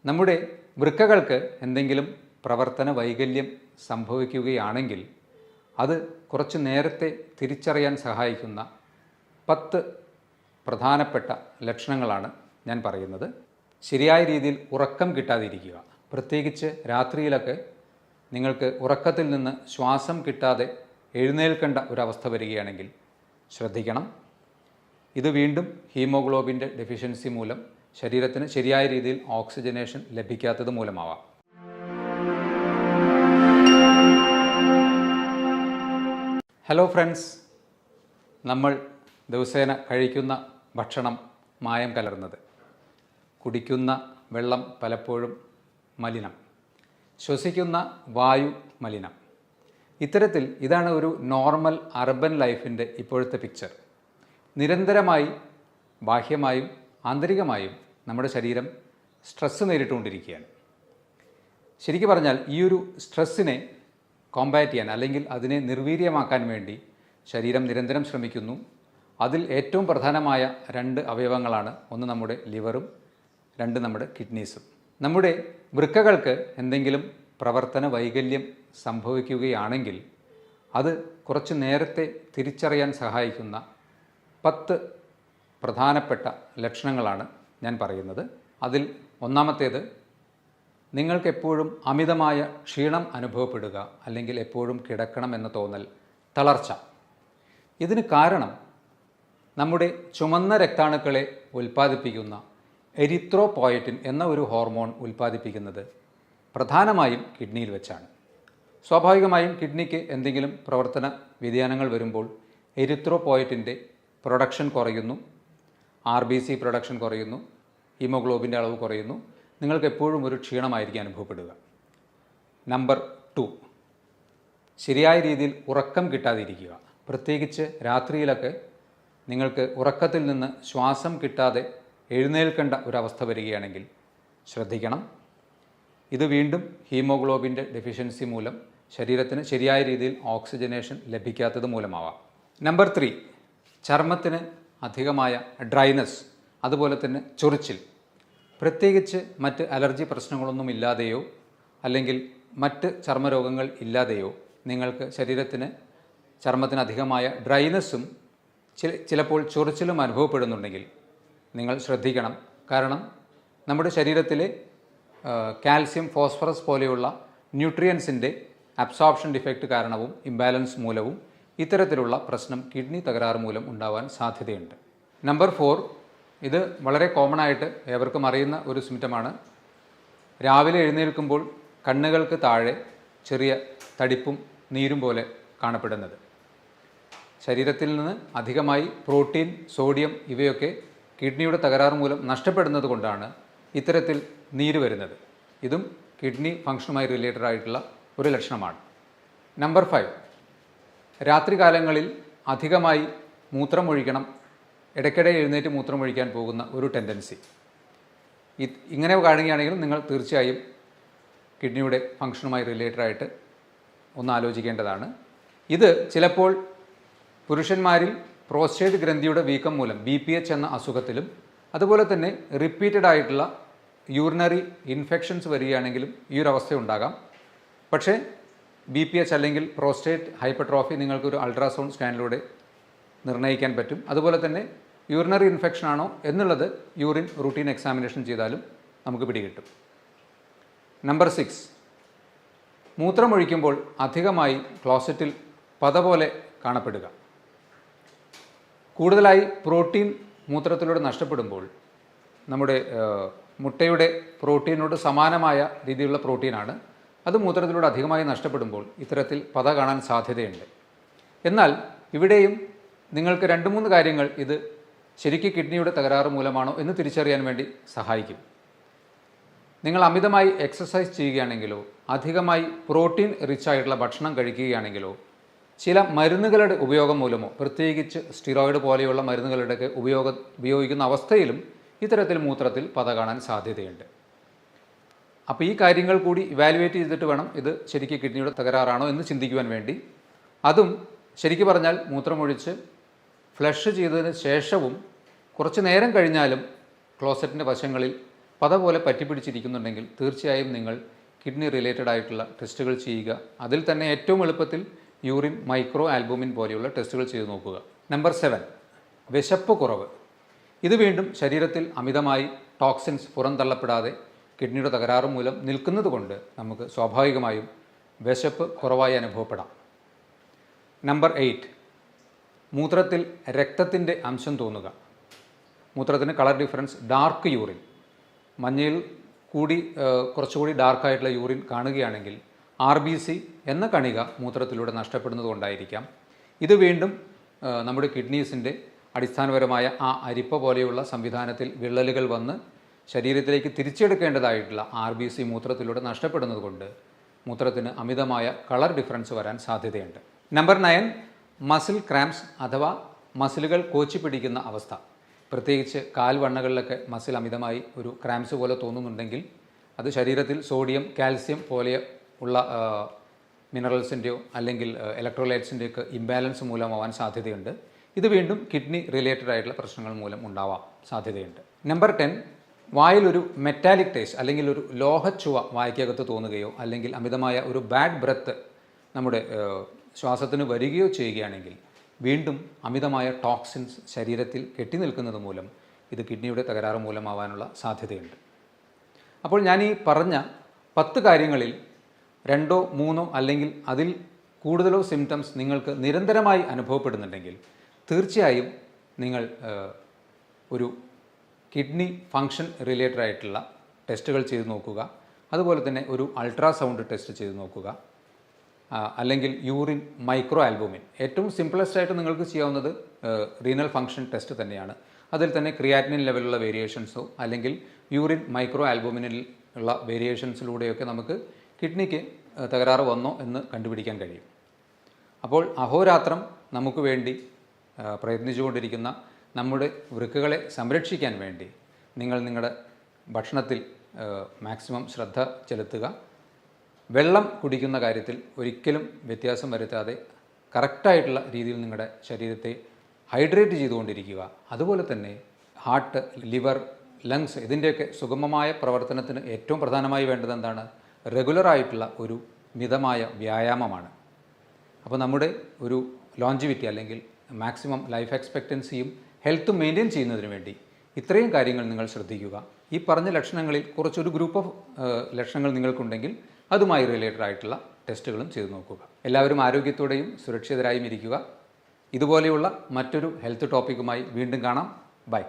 നമ്മുടെ വൃക്കകൾക്ക് എന്തെങ്കിലും പ്രവർത്തന വൈകല്യം സംഭവിക്കുകയാണെങ്കിൽ അത് കുറച്ച് നേരത്തെ തിരിച്ചറിയാൻ സഹായിക്കുന്ന 10 പ്രധാനപ്പെട്ട ലക്ഷണങ്ങളാണ് ഞാൻ പറയുന്നത്. ശരിയായ രീതിയിൽ ഉറക്കം കിട്ടാതിരിക്കുക, പ്രത്യേകിച്ച് രാത്രിയിലൊക്കെ നിങ്ങൾക്ക് ഉറക്കത്തിൽ നിന്ന് ശ്വാസം കിട്ടാതെ എഴുന്നേൽക്കേണ്ട ഒരവസ്ഥ വരികയാണെങ്കിൽ ശ്രദ്ധിക്കണം. ഇത് വീണ്ടും ഹീമോഗ്ലോബിൻ്റെ ഡെഫിഷ്യൻസി മൂലം ശരീരത്തിന് ശരിയായ രീതിയിൽ ഓക്സിജനേഷൻ ലഭിക്കാത്തത് മൂലമാവാം. ഹലോ ഫ്രണ്ട്സ്, നമ്മൾ ദിവസേന കഴിക്കുന്ന ഭക്ഷണം മായം കലർന്നത്, കുടിക്കുന്ന വെള്ളം പലപ്പോഴും മലിനം, ശ്വസിക്കുന്ന വായു മലിനം. ഇത്തരത്തിൽ ഇതാണ് ഒരു നോർമൽ അർബൻ ലൈഫിൻ്റെ ഇപ്പോഴത്തെ പിക്ചർ. നിരന്തരമായി ബാഹ്യമായും ആന്തരികമായും നമ്മുടെ ശരീരം സ്ട്രെസ്സ് നേരിട്ടുകൊണ്ടിരിക്കുകയാണ്. ശരിക്കും പറഞ്ഞാൽ ഈ ഒരു സ്ട്രെസ്സിനെ കോമ്പാറ്റ് ചെയ്യാൻ അല്ലെങ്കിൽ അതിനെ നിർവീര്യമാക്കാൻ വേണ്ടി ശരീരം നിരന്തരം ശ്രമിക്കുന്നു. അതിൽ ഏറ്റവും പ്രധാനമായ 2 അവയവങ്ങളാണ്, ഒന്ന് നമ്മുടെ ലിവറും 2 നമ്മുടെ കിഡ്നീസും. നമ്മുടെ വൃക്കകൾക്ക് എന്തെങ്കിലും പ്രവർത്തന വൈകല്യം സംഭവിക്കുകയാണെങ്കിൽ അത് കുറച്ച് നേരത്തെ തിരിച്ചറിയാൻ സഹായിക്കുന്ന 10 പ്രധാനപ്പെട്ട ലക്ഷണങ്ങളാണ് ഞാൻ പറയുന്നത്. അതിൽ ഒന്നാമത്തേത്, നിങ്ങൾക്കെപ്പോഴും അമിതമായ ക്ഷീണം അനുഭവപ്പെടുക, അല്ലെങ്കിൽ എപ്പോഴും കിടക്കണം എന്ന തോന്നൽ, തളർച്ച. ഇതിന് കാരണം നമ്മുടെ ചുമന്ന രക്താണുക്കളെ ഉൽപ്പാദിപ്പിക്കുന്ന എരിത്രോപോയറ്റിൻ എന്ന ഒരു ഹോർമോൺ ഉൽപ്പാദിപ്പിക്കുന്നത് പ്രധാനമായും കിഡ്നിയിൽ വെച്ചാണ്. സ്വാഭാവികമായും കിഡ്നിക്ക് എന്തെങ്കിലും പ്രവർത്തന വ്യതിയാനങ്ങൾ വരുമ്പോൾ എരിത്രോപോയറ്റിൻ്റെ പ്രൊഡക്ഷൻ കുറയുന്നു, RBC പ്രൊഡക്ഷൻ കുറയുന്നു, ഹീമോഗ്ലോബിൻ്റെ അളവ് കുറയുന്നു. നിങ്ങൾക്ക് എപ്പോഴും ഒരു ക്ഷീണമായിരിക്കും അനുഭവപ്പെടുക. നമ്പർ 2, ശരിയായ രീതിയിൽ ഉറക്കം കിട്ടാതിരിക്കുക, പ്രത്യേകിച്ച് രാത്രിയിലൊക്കെ നിങ്ങൾക്ക് ഉറക്കത്തിൽ നിന്ന് ശ്വാസം കിട്ടാതെ എഴുന്നേൽക്കേണ്ട ഒരവസ്ഥ വരികയാണെങ്കിൽ ശ്രദ്ധിക്കണം. ഇത് വീണ്ടും ഹീമോഗ്ലോബിൻ്റെ ഡെഫിഷ്യൻസി മൂലം ശരീരത്തിന് ശരിയായ രീതിയിൽ ഓക്സിജനേഷൻ ലഭിക്കാത്തത് മൂലമാവാം. നമ്പർ 3, ചർമ്മത്തിന് അധികമായ ഡ്രൈനസ്, അതുപോലെ തന്നെ ചൊറിച്ചിൽ. പ്രത്യേകിച്ച് മറ്റ് അലർജി പ്രശ്നങ്ങളൊന്നും ഇല്ലാതെയോ അല്ലെങ്കിൽ മറ്റ് ചർമ്മരോഗങ്ങൾ ഇല്ലാതെയോ നിങ്ങൾക്ക് ചർമ്മത്തിന് അധികമായ ഡ്രൈനസ്സും ചിലപ്പോൾ ചൊറിച്ചിലും അനുഭവപ്പെടുന്നുണ്ടെങ്കിൽ നിങ്ങൾ ശ്രദ്ധിക്കണം. കാരണം നമ്മുടെ ശരീരത്തിലെ കാൽസ്യം, ഫോസ്ഫറസ് പോലെയുള്ള ന്യൂട്രിയൻസിൻ്റെ അബ്സോർപ്ഷൻ ഡിഫക്റ്റ് കാരണവും ഇംബാലൻസ് മൂലവും ഇത്തരത്തിലുള്ള പ്രശ്നം കിഡ്നി തകരാറ് മൂലം ഉണ്ടാവാൻ സാധ്യതയുണ്ട്. നമ്പർ 4, ഇത് വളരെ കോമൺ ആയിട്ട് ഏവർക്കും അറിയുന്ന ഒരു സിംറ്റമാണ്. രാവിലെ എഴുന്നേൽക്കുമ്പോൾ കണ്ണുകൾക്ക് താഴെ ചെറിയ തടിപ്പും നീരും പോലെ കാണപ്പെടുന്നത്. ശരീരത്തിൽ നിന്ന് അധികമായി പ്രോട്ടീൻ, സോഡിയം ഇവയൊക്കെ കിഡ്നിയുടെ തകരാറ് മൂലം നഷ്ടപ്പെടുന്നത് കൊണ്ടാണ് ഇത്തരത്തിൽ നീര് വരുന്നത്. ഇതും കിഡ്നി ഫംഗ്ഷനുമായി റിലേറ്റഡ് ആയിട്ടുള്ള ഒരു ലക്ഷണമാണ്. നമ്പർ 5, രാത്രികാലങ്ങളിൽ അധികമായി മൂത്രമൊഴിക്കണം, ഇടയ്ക്കിടെ എഴുന്നേറ്റ് മൂത്രമൊഴിക്കാൻ പോകുന്ന ഒരു ടെൻഡൻസി. ഇങ്ങനെ കാണുകയാണെങ്കിൽ നിങ്ങൾ തീർച്ചയായും കിഡ്നിയുടെ ഫംഗ്ഷനുമായി റിലേറ്റഡ് ആയിട്ട് ഒന്ന് ആലോചിക്കേണ്ടതാണ്. ഇത് ചിലപ്പോൾ പുരുഷന്മാരിൽ പ്രോസ്റ്റേറ്റ് ഗ്രന്ഥിയുടെ വീക്കം മൂലം BPH എന്ന അസുഖത്തിലും, അതുപോലെ തന്നെ റിപ്പീറ്റഡ് ആയിട്ടുള്ള യൂറിനറി ഇൻഫെക്ഷൻസ് വരികയാണെങ്കിലും ഈ ഒരു അവസ്ഥ ഉണ്ടാകാം. പക്ഷേ BPH അല്ലെങ്കിൽ പ്രോസ്റ്റേറ്റ് ഹൈപ്പർട്രോഫി നിങ്ങൾക്കൊരു അൾട്രാസൗണ്ട് സ്കാനിലൂടെ നിർണ്ണയിക്കാൻ പറ്റും. അതുപോലെ തന്നെ യൂറിനറി ഇൻഫെക്ഷൻ ആണോ എന്നുള്ളത് യൂറിൻ റൂട്ടീൻ എക്സാമിനേഷൻ ചെയ്താലും നമുക്ക് പിടികിട്ടും. നമ്പർ 6, മൂത്രമൊഴിക്കുമ്പോൾ അധികമായി ക്ലോസറ്റിൽ പത പോലെ കാണപ്പെടുക. കൂടുതലായി പ്രോട്ടീൻ മൂത്രത്തിലൂടെ നഷ്ടപ്പെടുമ്പോൾ, നമ്മുടെ മുട്ടയുടെ പ്രോട്ടീനോട് സമാനമായ രീതിയിലുള്ള പ്രോട്ടീനാണ്, അത് മൂത്രത്തിലൂടെ അധികമായി നഷ്ടപ്പെടുമ്പോൾ ഇത്തരത്തിൽ പത കാണാൻ സാധ്യതയുണ്ട്. എന്നാൽ ഇവിടെയും നിങ്ങൾക്ക് 2-3 കാര്യങ്ങൾ ഇത് ശരിക്കും കിഡ്നിയുടെ തകരാറ് മൂലമാണോ എന്ന് തിരിച്ചറിയാൻ വേണ്ടി സഹായിക്കും. നിങ്ങൾ അമിതമായി എക്സസൈസ് ചെയ്യുകയാണെങ്കിലോ, അധികമായി പ്രോട്ടീൻ റിച്ച് ആയിട്ടുള്ള ഭക്ഷണം കഴിക്കുകയാണെങ്കിലോ, ചില മരുന്നുകളുടെ ഉപയോഗം മൂലമോ, പ്രത്യേകിച്ച് സ്റ്റിറോയിഡ് പോലെയുള്ള മരുന്നുകളുടെയൊക്കെ ഉപയോഗിക്കുന്ന അവസ്ഥയിലും ഇത്തരത്തിൽ മൂത്രത്തിൽ പത കാണാൻ സാധ്യതയുണ്ട്. അപ്പോൾ ഈ കാര്യങ്ങൾ കൂടി ഇവാലുവേറ്റ് ചെയ്തിട്ട് വേണം ഇത് ശരിക്കും കിഡ്നിയുടെ തകരാറാണോ എന്ന് ചിന്തിക്കുവാൻ വേണ്ടി. അതും ശരിക്കും പറഞ്ഞാൽ മൂത്രമൊഴിച്ച് ഫ്ലഷ് ചെയ്തതിന് ശേഷവും കുറച്ച് നേരം കഴിഞ്ഞാലും ക്ലോസറ്റിൻ്റെ വശങ്ങളിൽ പത പോലെ പറ്റിപ്പിടിച്ചിരിക്കുന്നുണ്ടെങ്കിൽ തീർച്ചയായും നിങ്ങൾ കിഡ്നി റിലേറ്റഡ് ആയിട്ടുള്ള ടെസ്റ്റുകൾ ചെയ്യുക. അതിൽ തന്നെ ഏറ്റവും എളുപ്പത്തിൽ യൂറിൻ മൈക്രോ ആൽബുമിൻ പോലെയുള്ള ടെസ്റ്റുകൾ ചെയ്തു നോക്കുക. നമ്പർ 7, വിശപ്പ് കുറവ്. ഇത് വീണ്ടും ശരീരത്തിൽ അമിതമായി ടോക്സിൻസ് പുറന്തള്ളപ്പെടാതെ കിഡ്നിയുടെ തകരാറ് മൂലം നിൽക്കുന്നത് കൊണ്ട് നമുക്ക് സ്വാഭാവികമായും വിശപ്പ് കുറവായി അനുഭവപ്പെടാം. നമ്പർ 8, മൂത്രത്തിൽ രക്തത്തിൻ്റെ അംശം തോന്നുക. മൂത്രത്തിന് കളർ ഡിഫറൻസ്, ഡാർക്ക് യൂറിൻ, മഞ്ഞയിൽ കൂടി കുറച്ചുകൂടി ഡാർക്കായിട്ടുള്ള യൂറിൻ കാണുകയാണെങ്കിൽ RBC എന്ന കണിക മൂത്രത്തിലൂടെ നഷ്ടപ്പെടുന്നത് കൊണ്ടായിരിക്കാം. ഇത് വീണ്ടും നമ്മുടെ കിഡ്നീസിൻ്റെ അടിസ്ഥാനപരമായ ആ അരിപ്പ പോലെയുള്ള സംവിധാനത്തിൽ വിള്ളലുകൾ വന്ന് ശരീരത്തിലേക്ക് തിരിച്ചെടുക്കേണ്ടതായിട്ടുള്ള RBC മൂത്രത്തിലൂടെ നഷ്ടപ്പെടുന്നത് കൊണ്ട് മൂത്രത്തിന് അമിതമായ കളർ ഡിഫറൻസ് വരാൻ സാധ്യതയുണ്ട്. നമ്പർ 9, മസിൽ ക്രാംസ് അഥവാ മസിലുകൾ കോച്ചി പിടിക്കുന്ന അവസ്ഥ. പ്രത്യേകിച്ച് കാൽവണ്ണകളിലൊക്കെ മസിൽ അമിതമായി ഒരു ക്രാംസ് പോലെ തോന്നുന്നുണ്ടെങ്കിൽ അത് ശരീരത്തിൽ സോഡിയം, കാൽസ്യം പോലെ ഉള്ള മിനറൽസിൻ്റെയോ അല്ലെങ്കിൽ ഇലക്ട്രോലൈറ്റ്സിൻ്റെയൊക്കെ ഇംബാലൻസ് മൂലമാവാൻ സാധ്യതയുണ്ട്. ഇത് വീണ്ടും കിഡ്നി റിലേറ്റഡ് ആയിട്ടുള്ള പ്രശ്നങ്ങൾ മൂലം ഉണ്ടാവാൻ സാധ്യതയുണ്ട്. നമ്പർ 10, വായിലൊരു മെറ്റാലിക് ടേസ്റ്റ് അല്ലെങ്കിൽ ഒരു ലോഹച്ചുവ വായ്ക്കകത്ത് തോന്നുകയോ അല്ലെങ്കിൽ അമിതമായ ഒരു ബാഡ് ബ്രെത്ത് നമ്മുടെ ശ്വാസത്തിന് വരികയോ ചെയ്യുകയാണെങ്കിൽ വീണ്ടും അമിതമായ ടോക്സിൻസ് ശരീരത്തിൽ കെട്ടി നിൽക്കുന്നത് മൂലം ഇത് കിഡ്നിയുടെ തകരാറ് മൂലമാവാനുള്ള സാധ്യതയുണ്ട്. അപ്പോൾ ഞാൻ ഈ പറഞ്ഞ 10 കാര്യങ്ങളിൽ 2ഓ 3ഓ അല്ലെങ്കിൽ അതിൽ കൂടുതലോ സിംറ്റംസ് നിങ്ങൾക്ക് നിരന്തരമായി അനുഭവപ്പെടുന്നുണ്ടെങ്കിൽ തീർച്ചയായും നിങ്ങൾ ഒരു കിഡ്നി ഫങ്ഷൻ റിലേറ്റഡ് ആയിട്ടുള്ള ടെസ്റ്റുകൾ ചെയ്ത് നോക്കുക. അതുപോലെ തന്നെ ഒരു അൾട്രാസൗണ്ട് ടെസ്റ്റ് ചെയ്ത് നോക്കുക. അല്ലെങ്കിൽ യൂറിൻ മൈക്രോ ആൽബുമിൻ, ഏറ്റവും സിംപിളസ്റ്റ് ആയിട്ട് നിങ്ങൾക്ക് ചെയ്യാവുന്നത് റീനൽ ഫങ്ഷൻ ടെസ്റ്റ് തന്നെയാണ്. അതിൽ തന്നെ ക്രിയാറ്റിനിൻ ലെവലുള്ള വേരിയേഷൻസോ അല്ലെങ്കിൽ യൂറിൻ മൈക്രോ ആൽബുമിനിൽ ഉള്ള വേരിയേഷൻസിലൂടെയൊക്കെ നമുക്ക് കിഡ്നിക്ക് തകരാറ് വന്നോ എന്ന് കണ്ടുപിടിക്കാൻ കഴിയും. അപ്പോൾ അഹോരാത്രം നമുക്ക് വേണ്ടി പ്രയത്നിച്ചുകൊണ്ടിരിക്കുന്ന നമ്മുടെ വൃക്കകളെ സംരക്ഷിക്കാൻ വേണ്ടി നിങ്ങൾ നിങ്ങളുടെ ഭക്ഷണത്തിൽ മാക്സിമം ശ്രദ്ധ ചെലുത്തുക. വെള്ളം കുടിക്കുന്ന കാര്യത്തിൽ ഒരിക്കലും വ്യത്യാസം വരുത്താതെ കറക്റ്റായിട്ടുള്ള രീതിയിൽ നിങ്ങളുടെ ശരീരത്തെ ഹൈഡ്രേറ്റ് ചെയ്തുകൊണ്ടിരിക്കുക. അതുപോലെ തന്നെ ഹാർട്ട്, ലിവർ, ലങ്സ് ഇതിൻ്റെയൊക്കെ സുഗമമായ പ്രവർത്തനത്തിന് ഏറ്റവും പ്രധാനമായി വേണ്ടത് എന്താണ്? റെഗുലറായിട്ടുള്ള ഒരു മിതമായ വ്യായാമമാണ്. അപ്പോൾ നമ്മുടെ ഒരു ലോഞ്ചിവിറ്റി അല്ലെങ്കിൽ മാക്സിമം ലൈഫ് എക്സ്പെക്റ്റൻസിയും ഹെൽത്തും മെയിൻറ്റെയിൻ ചെയ്യുന്നതിന് വേണ്ടി ഇത്രയും കാര്യങ്ങൾ നിങ്ങൾ ശ്രദ്ധിക്കുക. ഈ പറഞ്ഞ ലക്ഷണങ്ങളിൽ കുറച്ചൊരു ഗ്രൂപ്പ് ഓഫ് ലക്ഷണങ്ങൾ നിങ്ങൾക്കുണ്ടെങ്കിൽ അതുമായി റിലേറ്റഡ് ആയിട്ടുള്ള ടെസ്റ്റുകളും ചെയ്തു നോക്കുക. എല്ലാവരും ആരോഗ്യത്തോടെയും സുരക്ഷിതരായും ഇരിക്കുക. ഇതുപോലെയുള്ള മറ്റൊരു ഹെൽത്ത് ടോപ്പിക്കുമായി വീണ്ടും കാണാം. ബൈ.